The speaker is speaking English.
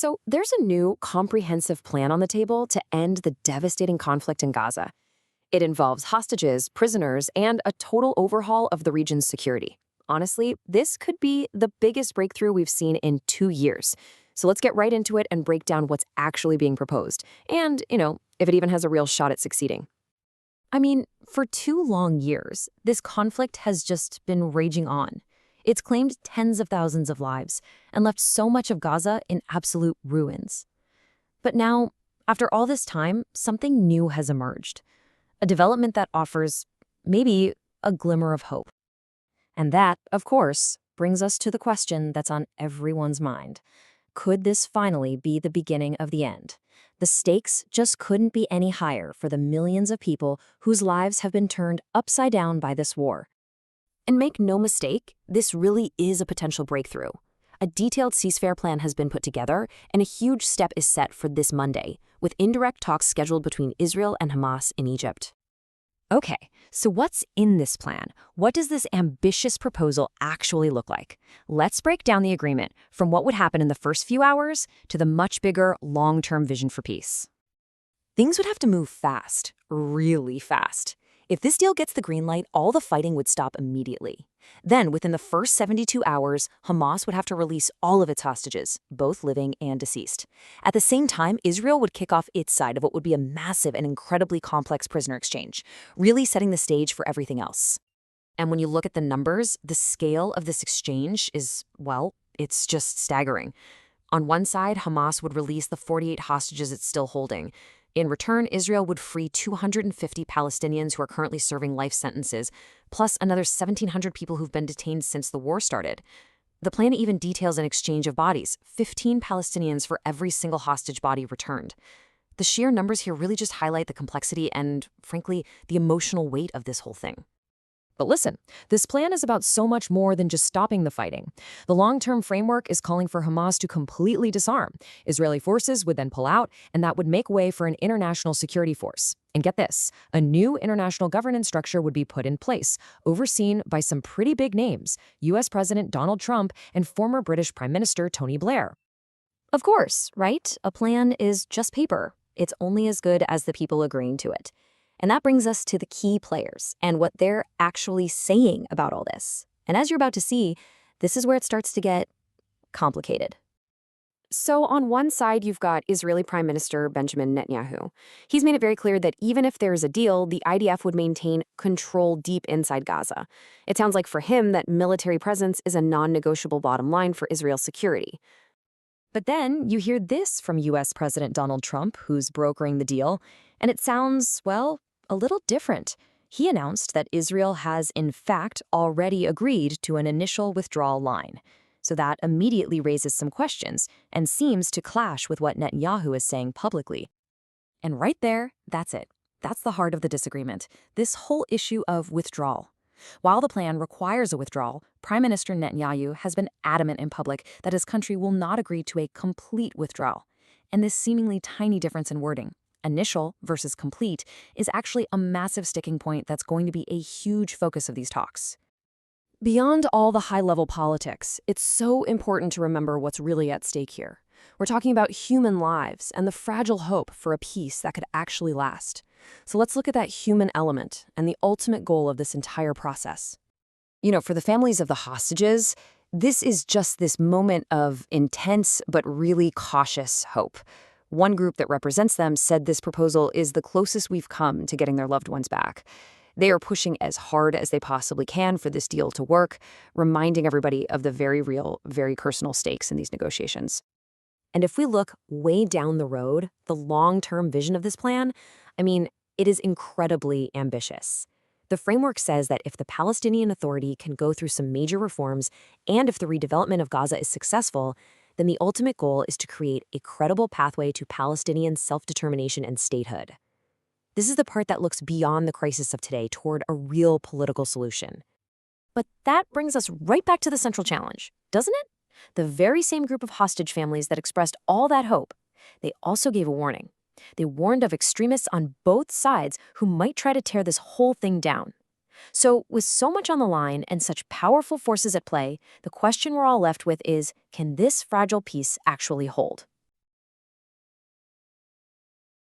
So, there's a new comprehensive plan on the table to end the devastating conflict in Gaza. It involves hostages, prisoners, and a total overhaul of the region's security. Honestly, this could be the biggest breakthrough we've seen in 2 years. So let's get right into it and break down what's actually being proposed. And, if it even has a real shot at succeeding. I mean, for 2 long years, this conflict has just been raging on. It's claimed tens of thousands of lives and left so much of Gaza in absolute ruins. But now, after all this time, something new has emerged. A development that offers, maybe, a glimmer of hope. And that, of course, brings us to the question that's on everyone's mind. Could this finally be the beginning of the end? The stakes just couldn't be any higher for the millions of people whose lives have been turned upside down by this war. And make no mistake, this really is a potential breakthrough. A detailed ceasefire plan has been put together, and a huge step is set for this Monday, with indirect talks scheduled between Israel and Hamas in Egypt. Okay, so what's in this plan? What does this ambitious proposal actually look like? Let's break down the agreement from what would happen in the first few hours to the much bigger, long-term vision for peace. Things would have to move fast, really fast. If this deal gets the green light, all the fighting would stop immediately. Then, within the first 72 hours, Hamas would have to release all of its hostages, both living and deceased. At the same time, Israel would kick off its side of what would be a massive and incredibly complex prisoner exchange, really setting the stage for everything else. And when you look at the numbers, the scale of this exchange is, well, it's just staggering. On one side, Hamas would release the 48 hostages it's still holding. In return, Israel would free 250 Palestinians who are currently serving life sentences, plus another 1,700 people who've been detained since the war started. The plan even details an exchange of bodies, 15 Palestinians for every single hostage body returned. The sheer numbers here really just highlight the complexity and, frankly, the emotional weight of this whole thing. But listen, this plan is about so much more than just stopping the fighting. The long-term framework is calling for Hamas to completely disarm. Israeli forces would then pull out, and that would make way for an international security force. And get this, a new international governance structure would be put in place, overseen by some pretty big names, U.S. President Donald Trump and former British Prime Minister Tony Blair. Of course, right? A plan is just paper. It's only as good as the people agreeing to it. And that brings us to the key players and what they're actually saying about all this. And as you're about to see, this is where it starts to get complicated. So on one side, you've got Israeli Prime Minister Benjamin Netanyahu. He's made it very clear that even if there's a deal, the IDF would maintain control deep inside Gaza. It sounds like for him that military presence is a non-negotiable bottom line for Israel's security. But then you hear this from U.S. President Donald Trump, who's brokering the deal, and it sounds, well, a little different. He announced that Israel has, in fact, already agreed to an initial withdrawal line. So that immediately raises some questions and seems to clash with what Netanyahu is saying publicly. And right there, that's it. That's the heart of the disagreement, this whole issue of withdrawal. While the plan requires a withdrawal, Prime Minister Netanyahu has been adamant in public that his country will not agree to a complete withdrawal. And this seemingly tiny difference in wording, initial versus complete, is actually a massive sticking point that's going to be a huge focus of these talks. Beyond all the high-level politics, it's so important to remember what's really at stake here. We're talking about human lives and the fragile hope for a peace that could actually last. So let's look at that human element and the ultimate goal of this entire process. For the families of the hostages, this is just this moment of intense but really cautious hope. One group that represents them said this proposal is the closest we've come to getting their loved ones back. They are pushing as hard as they possibly can for this deal to work, reminding everybody of the very real, very personal stakes in these negotiations. And if we look way down the road, the long-term vision of this plan, it is incredibly ambitious. The framework says that if the Palestinian Authority can go through some major reforms and if the redevelopment of Gaza is successful, then the ultimate goal is to create a credible pathway to Palestinian self-determination and statehood. This is the part that looks beyond the crisis of today toward a real political solution. But that brings us right back to the central challenge, doesn't it? The very same group of hostage families that expressed all that hope, they also gave a warning. They warned of extremists on both sides who might try to tear this whole thing down. So with so much on the line and such powerful forces at play, the question we're all left with is, can this fragile peace actually hold?